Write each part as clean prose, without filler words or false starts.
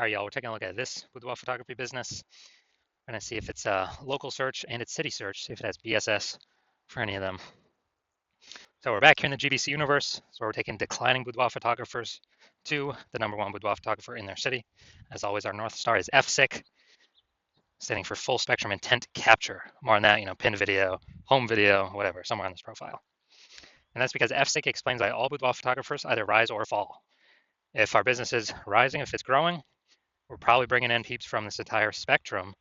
All right, y'all, we're taking a look at this boudoir photography business. We're gonna see if it's a local search and it's city search, see if it has BSS for any of them. So we're back here in the GBC universe. So we're taking declining boudoir photographers to the #1 boudoir photographer in their city. As always, our North Star is FSIC, standing for full spectrum intent capture. More on that, pinned video, home video, whatever, somewhere on this profile. And that's because FSIC explains why all boudoir photographers either rise or fall. If our business is rising, if it's growing, we're probably bringing in peeps from this entire spectrum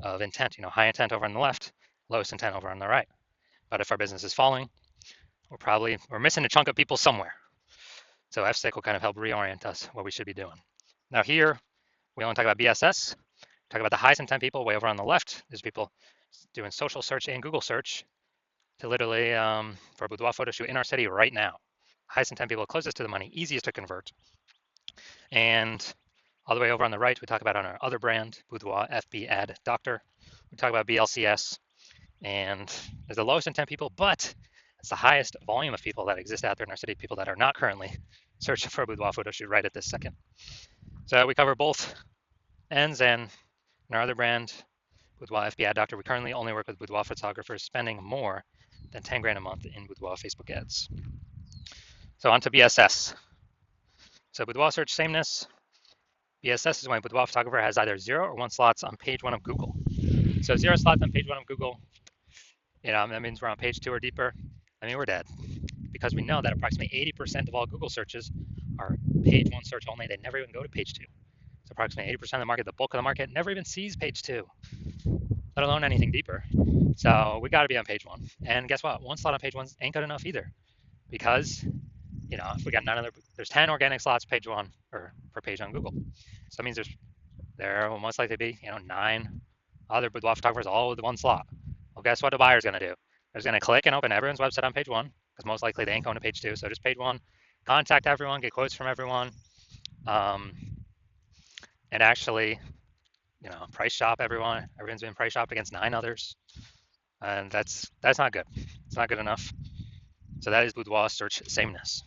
of intent, high intent over on the left, lowest intent over on the right. But if our business is falling, we're missing a chunk of people somewhere. So FSIC will kind of help reorient us what we should be doing. Now here, we only talk about BSS, talk about the highest intent people way over on the left. There's people doing social search and Google search to literally for a boudoir photo shoot in our city right now. Highest intent people closest to the money, easiest to convert. And all the way over on the right, we talk about on our other brand, Boudoir FB Ad Doctor. We talk about BLCS, and there's the lowest intent people, but it's the highest volume of people that exist out there in our city, people that are not currently searching for a boudoir photo shoot right at this second. So we cover both ends, and in our other brand, Boudoir FB Ad Doctor, we currently only work with boudoir photographers spending more than 10 grand a month in boudoir Facebook ads. So on to BSS. So boudoir search sameness. BSS is when a boudoir photographer has either 0 or 1 slots on page 1 of Google. So 0 slots on page 1 of Google, that means we're on page 2 or deeper. I mean, we're dead, because we know that approximately 80% of all Google searches are page 1 search only. They never even go to page 2. So approximately 80% of the market, the bulk of the market, never even sees page 2, let alone anything deeper. So we got to be on page 1. And guess what? 1 slot on page 1 ain't good enough either, because if we got there's 10 organic slots page 1 or per page on Google. So that means there will most likely be 9 other boudoir photographers all with 1 slot. Well, guess what the buyer's going to do? They're going to click and open everyone's website on page 1, because most likely they ain't going to page 2. So just page 1, contact everyone, get quotes from everyone, and actually, price shop everyone. Everyone's been price shopped against 9 others, and that's not good. It's not good enough. So that is boudoir search sameness.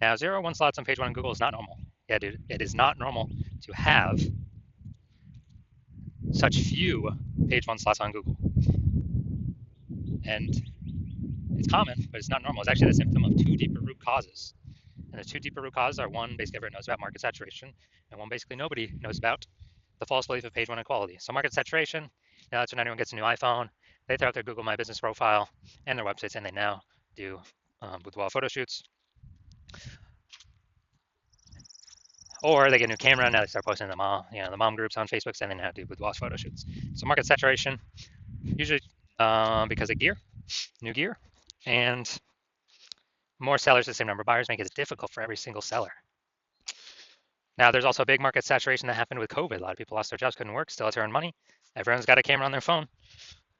Now, 0 or 1 slots on page 1 on Google is not normal. Yeah, dude, it is not normal to have such few page 1 slots on Google. And it's common, but it's not normal. It's actually the symptom of 2 deeper root causes. And the 2 deeper root causes are, one, basically everyone knows about market saturation, and one, basically nobody knows about the false belief of page 1 equality. So market saturation, that's when anyone gets a new iPhone, they throw out their Google My Business profile and their websites, and they now do boudoir photo shoots. Or they get a new camera, and now they start posting the mom groups on Facebook, saying they now do boudoir photo shoots. So market saturation, usually because of new gear, and more sellers, the same number of buyers, make it difficult for every single seller. Now, there's also a big market saturation that happened with COVID. A lot of people lost their jobs, couldn't work, still had to earn money. Everyone's got a camera on their phone,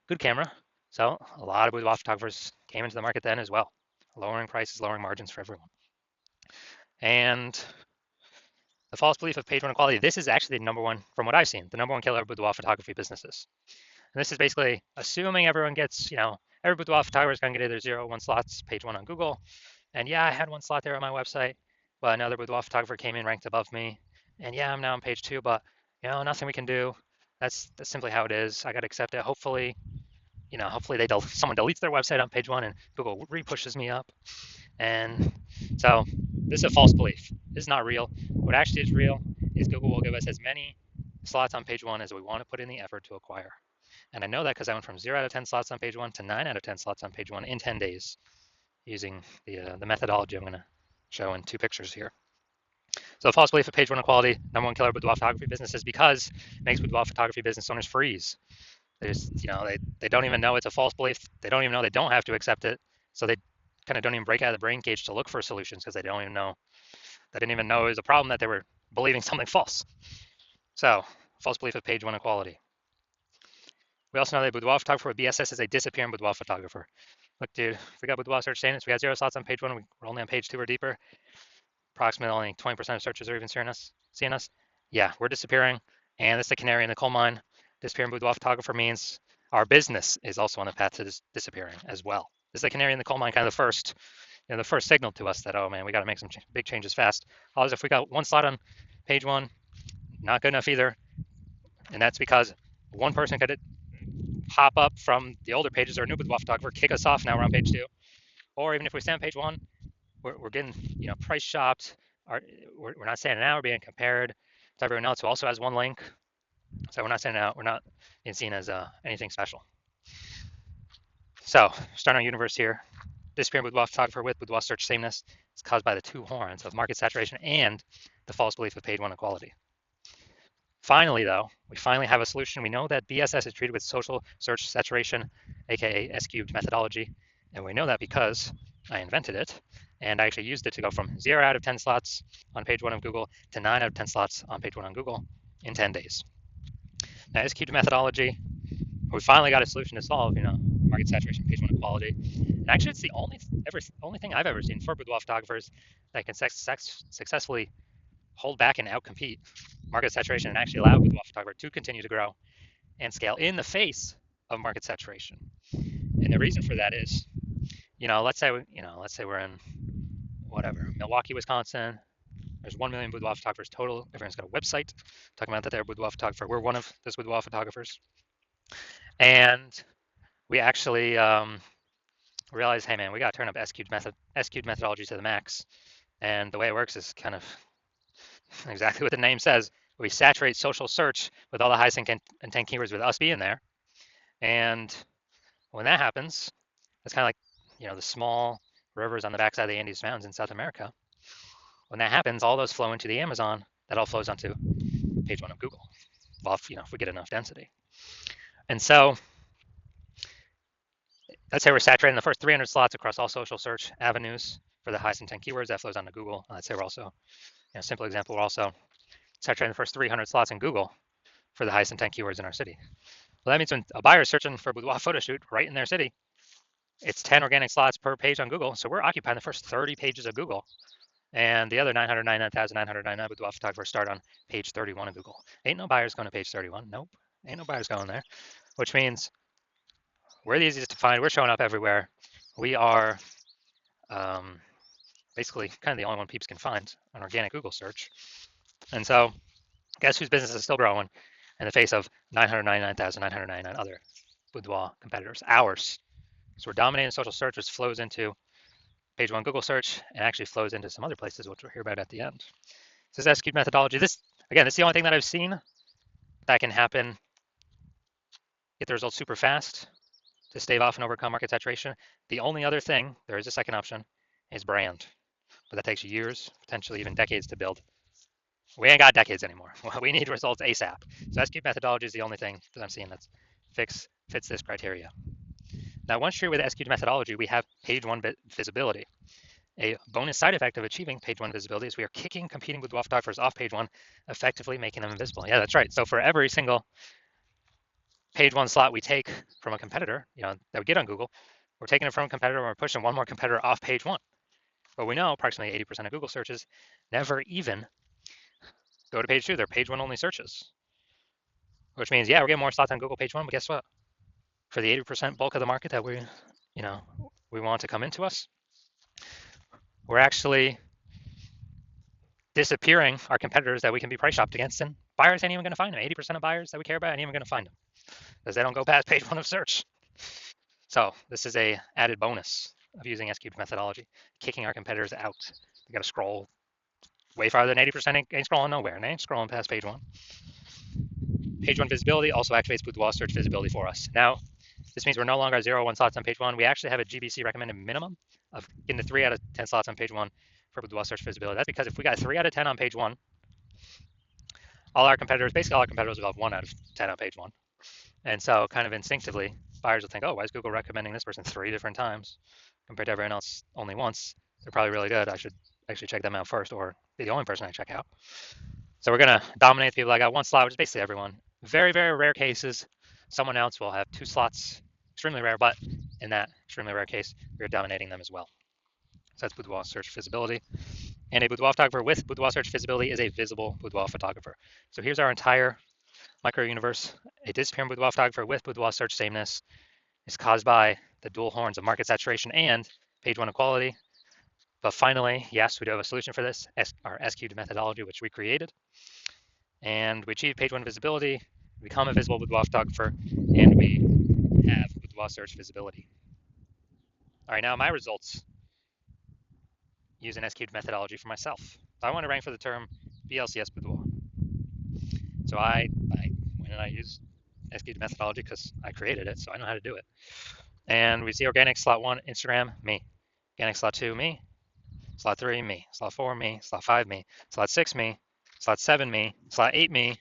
good camera. So a lot of boudoir photographers came into the market then as well, lowering prices, lowering margins for everyone. And the false belief of page 1 equality, this is actually the #1, from what I've seen, the #1 killer of boudoir photography businesses. And this is basically assuming everyone gets, every boudoir photographer is going to get either 0 or 1 slots, page 1 on Google. And yeah, I had 1 slot there on my website, but another boudoir photographer came in, ranked above me. And yeah, I'm now on page 2, but nothing we can do. That's simply how it is. I got to accept it. Hopefully, hopefully someone deletes their website on page 1 and Google re-pushes me up. And so this is a false belief. This is not real. What actually is real is Google will give us as many slots on page 1 as we want to put in the effort to acquire. And I know that because I went from 0 out of 10 slots on page 1 to 9 out of 10 slots on page 1 in 10 days using the methodology I'm going to show in 2 pictures here. So the false belief of page 1 equality, #1 killer of boudoir photography business, is because it makes boudoir photography business owners freeze. They don't even know it's a false belief. They don't even know they don't have to accept it. So they kind of don't even break out of the brain cage to look for solutions, because they didn't even know it was a problem that they were believing something false. So false belief of page 1 equality. We also know that boudoir photographer with BSS is a disappearing boudoir photographer. Look, dude, if we got boudoir search sameness, we got 0 slots on page 1, we're only on page 2 or deeper. Approximately only 20% of searchers are even seeing us. Yeah, we're disappearing, and this is the canary in the coal mine. Disappearing boudoir photographer means our business is also on the path to disappearing as well. This is the canary in the coal mine, kind of the first signal to us that, oh man, we got to make some big changes fast. Otherwise, if we got 1 slot on page 1, Not good enough either. And that's because one person could pop up from the older pages or a new boudoir photographer, kick us off. Now we're on page 2. Or even if we stay on page 1, we're getting price shopped. We're not standing out. We're being compared to everyone else who also has one link. So we're not standing out. We're not being seen as anything special. So starting our universe here. Disappearing boudoir photographer with boudoir search sameness is caused by the 2 horns of market saturation and the false belief of page 1 equality. Finally, though, we finally have a solution. We know that BSS is treated with social search saturation, aka S-cubed methodology, and we know that because I invented it, and I actually used it to go from 0 out of 10 slots on page 1 of Google to 9 out of 10 slots on page 1 on Google in 10 days. Now, S-cubed methodology, we finally got a solution to solve, market saturation, page 1 equality. And actually, it's the only thing I've ever seen for boudoir photographers that can successfully hold back and outcompete market saturation and actually allow boudoir photographer to continue to grow and scale in the face of market saturation. And the reason for that is, let's say we're in Milwaukee, Wisconsin. There's 1 million boudoir photographers total. Everyone's got a website talking about that they're a boudoir photographer. We're one of those boudoir photographers. And we actually realize, hey man, we got to turn up S-cubed methodology to the max. And the way it works is kind of exactly what the name says. We saturate social search with all the highest intent keywords with us being there. And when that happens, it's kind of like, the small rivers on the backside of the Andes Mountains in South America. When that happens, all those flow into the Amazon. That all flows onto page 1 of Google, if we get enough density. And so let's say we're saturating the first 300 slots across all social search avenues for the highest intent keywords. That flows onto Google. Let's say we're also, simple example, we're also saturating the first 300 slots in Google for the highest intent keywords in our city. Well, that means when a buyer is searching for a boudoir photo shoot right in their city, it's 10 organic slots per page on Google. So we're occupying the first 30 pages of Google. And the other 999,999 boudoir photographers start on page 31 of Google. Ain't no buyers going to page 31. Nope. Ain't no buyers going there. Which means we're the easiest to find. We're showing up everywhere. We are basically kind of the only one peeps can find on organic Google search. And so guess whose business is still growing in the face of 999,999 other boudoir competitors? Ours. So we're dominating social search, which flows into page 1 Google search and actually flows into some other places, which we'll hear about at the end. This is S-cubed methodology. This is the only thing that I've seen that can happen, get the results super fast to stave off and overcome market saturation. The only other thing, there is a second option, is brand. But that takes years, potentially even decades to build. We ain't got decades anymore. We need results ASAP. So S-cubed methodology is the only thing that I'm seeing that fits this criteria. Now, once you're with S-cubed methodology, we have page 1 visibility. A bonus side effect of achieving page 1 visibility is we are kicking competing boudoir photographers off page 1, effectively making them invisible. Yeah, that's right. So for every single page 1 slot we take from a competitor, that we get on Google, we're taking it from a competitor and we're pushing one more competitor off page 1. But we know approximately 80% of Google searches never even go to page 2. They're page 1 only searches, which means, yeah, we're getting more slots on Google page 1, but guess what? For the 80% bulk of the market that we want to come into us, we're actually disappearing our competitors that we can be price shopped against, and buyers ain't even going to find them. 80% of buyers that we care about ain't even going to find them because they don't go past page 1 of search. So this is a added bonus of using S-cubed methodology, kicking our competitors out. You got to scroll way farther than 80%. Ain't scrolling nowhere, and ain't scrolling past page 1. Page 1 visibility also activates boudoir search visibility for us. Now, this means we're no longer at 0 or 1 slots on page 1. We actually have a GBC recommended minimum of getting to 3 out of 10 slots on page 1 for boudoir search visibility. That's because if we got 3 out of 10 on page 1, basically all our competitors will have 1 out of 10 on page 1. And so kind of instinctively, buyers will think, oh, why is Google recommending this person 3 different times compared to everyone else only once? They're probably really good. I should actually check them out first, or be the only person I check out. So we're going to dominate the people that got 1 slot, which is basically everyone. Very, very rare cases, someone else will have 2 slots. Extremely rare, but in that extremely rare case, we're dominating them as well. So that's boudoir search visibility. And a boudoir photographer with boudoir search visibility is a visible boudoir photographer. So here's our entire micro universe. A disappearing boudoir photographer with boudoir search sameness is caused by the dual horns of market saturation and page 1 equality. But finally, yes, we do have a solution for this, our S-cubed methodology, which we created. and we achieve page one visibility, we become a visible boudoir photographer, and we have boudoir search visibility. All right, now my results use an SQ'd methodology for myself. So I want to rank for the term BLCS boudoir. So I went and I used SQ'd methodology because I created it, so I know how to do it. And we see organic slot 1, Instagram, me. Organic slot 2, me. Slot 3, me. Slot 4, me. Slot 5, me. Slot 6, me. Slot 7, me. Slot 8, me.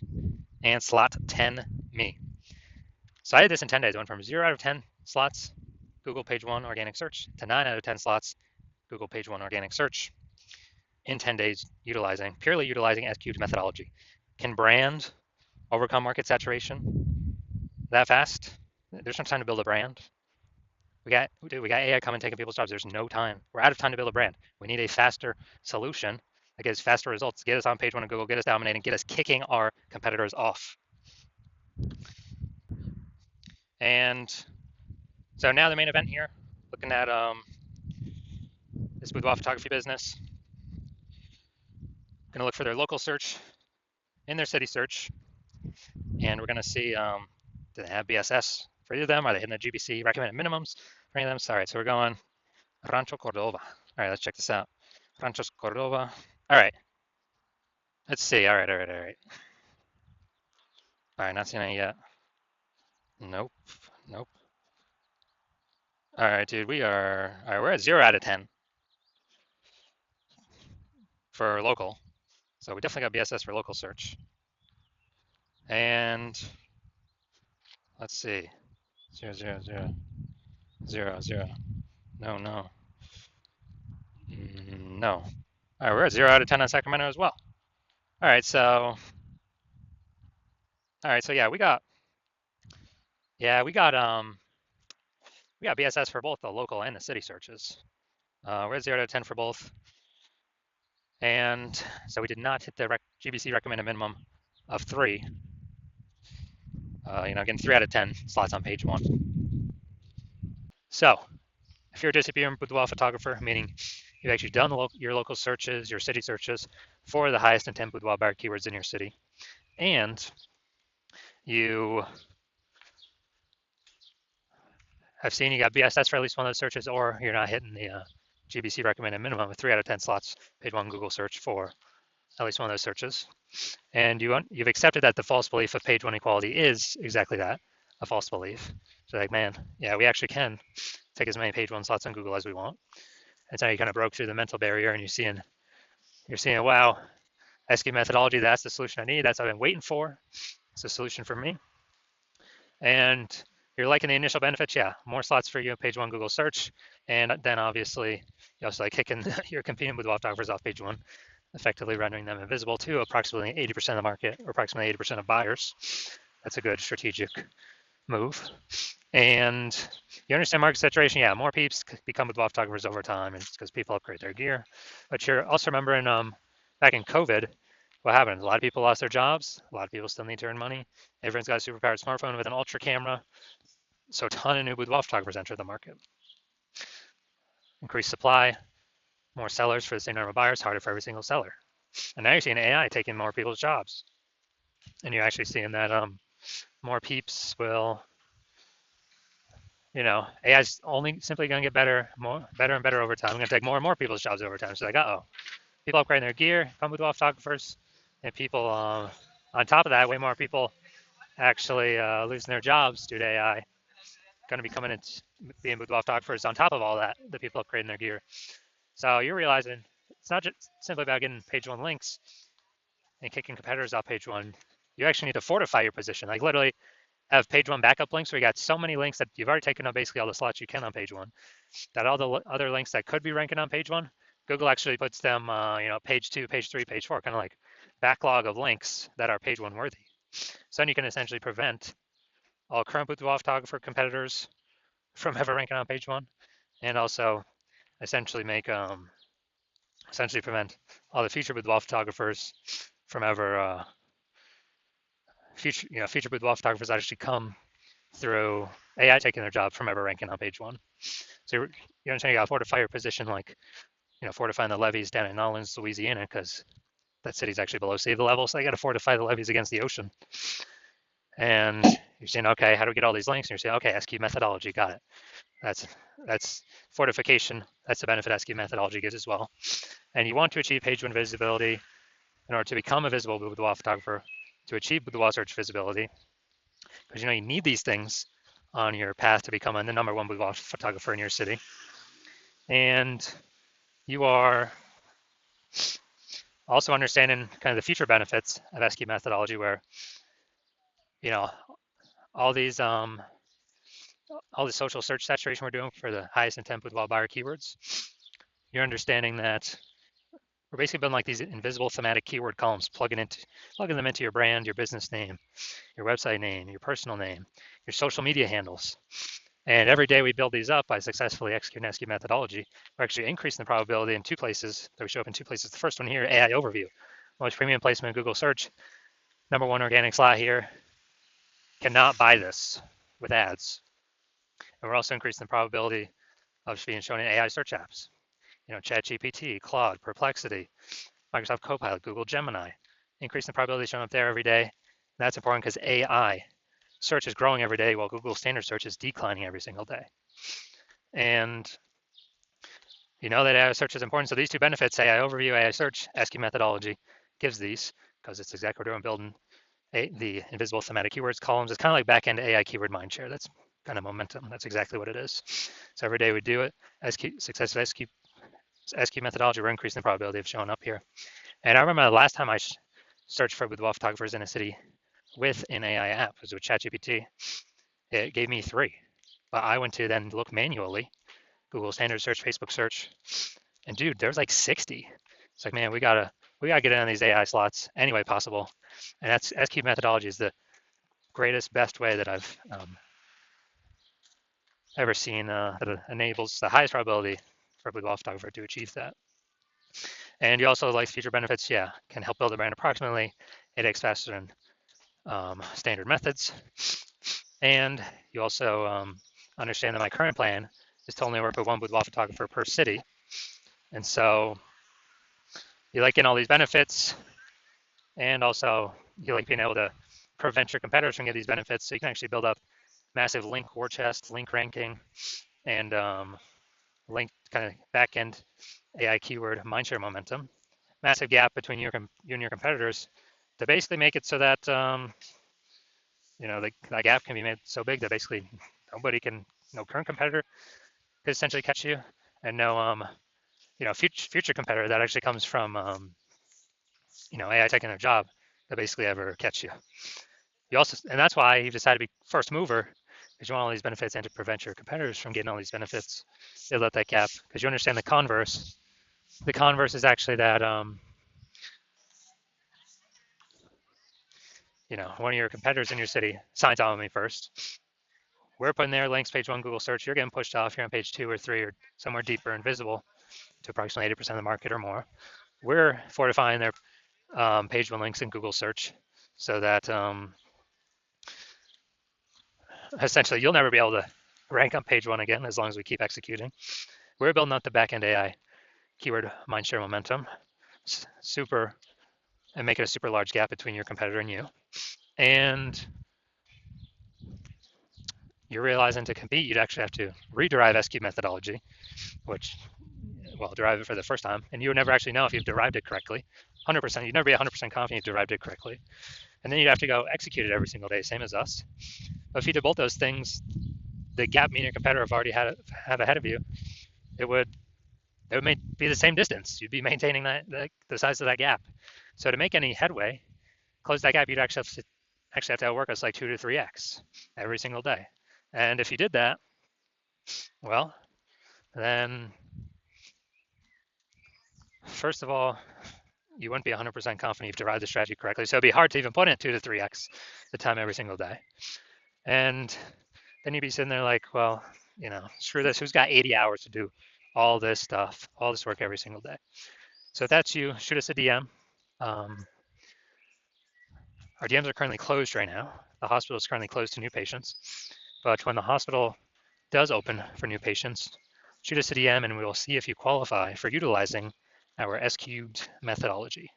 And slot 10, me. So I did this in 10 days. I went from 0 out of 10 slots, Google page 1 organic search, to 9 out of 10 slots, Google page 1 organic search in 10 days, purely utilizing SQ'd methodology. Can brand overcome market saturation that fast? There's no time to build a brand. We got AI coming taking people's jobs. There's no time. We're out of time to build a brand. We need a faster solution that gives faster results, get us on page 1 of Google, get us dominating, get us kicking our competitors off. And so now the main event here, looking at this boudoir photography business. Gonna look for their local search in their city search, and we're gonna see do they have BSS for either of them? Are they hitting the GBC recommended minimums for any of them? Sorry, so we're going Rancho Cordova. All right, let's check this out. Rancho Cordova. All right, let's see. All right. All right, not seeing any yet. Nope. All right, dude, all right, we're at 0 out of 10 for local. So we definitely got BSS for local search. And let's see. 0, 0, 0, 0, 0. No. No. All right, we're at 0 out of 10 on Sacramento as well. All right, so yeah, we got BSS for both the local and the city searches. We're at 0 out of 10 for both. And so we did not hit the GBC recommended minimum of 3. Again, 3 out of 10 slots on page 1. So if you're a disappearing boudoir photographer, meaning you've actually done your local searches, your city searches for the highest intent boudoir buyer keywords in your city, and you have seen you got BSS for at least one of those searches, or you're not hitting the GBC recommended minimum of 3 out of 10 slots, page 1 Google search for at least one of those searches, and you've accepted that the false belief of page 1 equality is exactly that, a false belief. So like, man, yeah, we actually can take as many page 1 slots on Google as we want. And so you kind of broke through the mental barrier, and you're seeing, wow, SQ methodology, that's the solution I need. That's what I've been waiting for. It's a solution for me. And you're liking the initial benefits, yeah, more slots for you on page 1 Google search. And then obviously you're also like kicking your competing boudoir photographers off page 1, effectively rendering them invisible to approximately 80% of the market, or approximately 80% of buyers. That's a good strategic move. And you understand market saturation, yeah, more peeps become boudoir photographers over time, and it's because people upgrade their gear. But you're also remembering back in COVID, what happened? A lot of people lost their jobs. A lot of people still need to earn money. Everyone's got a superpowered smartphone with an ultra camera. So a ton of new boudoir photographers enter the market. Increased supply, more sellers for the same number of buyers, harder for every single seller. And now you're seeing AI taking more people's jobs. And you're actually seeing that more peeps will, AI's only simply going to get better and better over time. We're going to take more and more people's jobs over time. So like, people upgrading their gear, become boudoir photographers, and people, on top of that, way more people actually losing their jobs due to AI. Going to be coming in being boudoir photographers on top of all that, the people upgrading their gear. So you're realizing it's not just simply about getting page 1 links and kicking competitors off page 1. You actually need to fortify your position. Like literally have page 1 backup links where you got so many links that you've already taken up basically all the slots you can on page 1, that all the other links that could be ranking on page 1, Google actually puts them, page 2, page 3, page 4, kind of like backlog of links that are page 1 worthy. So then you can essentially prevent all current boudoir photographer competitors from ever ranking on page 1, and also essentially prevent all the future boudoir photographers from ever future boudoir photographers that actually come through AI taking their job from ever ranking on page 1. So you understand, you got to fortify your position, like fortifying the levees down in Nolens, Louisiana, because that city's actually below sea level, so they got to fortify the levees against the ocean. And you're saying, okay, how do we get all these links? And you're saying, okay, SQ methodology, got it. That's fortification. That's the benefit SQ methodology gives as well. And you want to achieve page one visibility in order to become a visible boudoir photographer, to achieve boudoir search visibility, because you need these things on your path to becoming the #1 boudoir photographer in your city. And you are also understanding kind of the future benefits of SQ methodology, where all these social search saturation we're doing for the highest intent boudoir buyer keywords. You're understanding that we're basically building like these invisible thematic keyword columns, plugging them into your brand, your business name, your website name, your personal name, your social media handles. And every day we build these up by successfully executing SQ methodology. We're actually increasing the probability in 2 places, that we show up in 2 places. The first one here, AI overview. Most premium placement in Google search. #1 organic slot here. Cannot buy this with ads. And we're also increasing the probability of being shown in AI search apps. ChatGPT, Claude, Perplexity, Microsoft Copilot, Google Gemini. Increasing the probability of showing up there every day. And that's important because AI search is growing every day while Google standard search is declining every single day. And you know that AI search is important. So these 2 benefits, AI overview, AI search, SQ methodology gives these, because it's exactly what we're doing, building the invisible thematic keywords columns. It's kind of like back-end AI keyword mindshare. That's kind of momentum. That's exactly what it is. So every day we do it. Success of SQ methodology, we're increasing the probability of showing up here. And I remember the last time I searched for boudoir photographers in a city with an AI app, it was with ChatGPT. It gave me 3, but I went to then look manually, Google standard search, Facebook search, and dude, there's like 60. It's like, man, we gotta get in on these AI slots any way possible. And that's SQ methodology is the greatest, best way that I've ever seen that enables the highest probability for a boudoir photographer to achieve that. And you also like future benefits, can help build a brand approximately 8x faster than standard methods. And you also understand that my current plan is to only work with 1 boudoir photographer per city. And so you like getting all these benefits, and also you like being able to prevent your competitors from getting these benefits, so you can actually build up massive link war chest, link ranking, and link kind of back-end AI keyword mindshare momentum. Massive gap between you and your competitors to basically make it so that that gap can be made so big that basically no current competitor could essentially catch you, and no future competitor that actually comes from AI taking their job to basically ever catch you. And that's why you've decided to be first mover, because you want all these benefits and to prevent your competitors from getting all these benefits. You let that gap, because you understand the converse. The converse is actually that one of your competitors in your city signs on with me first. We're putting their links page 1 Google search. You're getting pushed off. You're on page 2 or 3 or somewhere deeper and visible to approximately 80% of the market or more. We're fortifying their page 1 links in Google search, so that essentially you'll never be able to rank on page 1 again as long as we keep executing. We're building up the backend AI keyword mindshare momentum, and make it a super large gap between your competitor and you. And you're realizing to compete, you'd actually have to rederive SQ methodology, which, derive it for the first time, and you would never actually know if you've derived it correctly. 100%, you'd never be 100% confident you've derived it correctly. And then you'd have to go execute it every single day, same as us. But if you did both those things, the gap me and your competitor have already had ahead of you, it would be the same distance. You'd be maintaining the size of that gap. So to make any headway, close that gap, you'd actually have to outwork us like 2 to 3x every single day. And if you did that, well, then first of all, you wouldn't be 100% confident you've derived the strategy correctly. So it'd be hard to even put in 2 to 3x the time every single day. And then you'd be sitting there like, well, screw this. Who's got 80 hours to do all this stuff, all this work every single day? So if that's you, shoot us a DM. Our DMs are currently closed right now. The hospital is currently closed to new patients. But when the hospital does open for new patients, shoot us a DM and we will see if you qualify for utilizing our SQ methodology.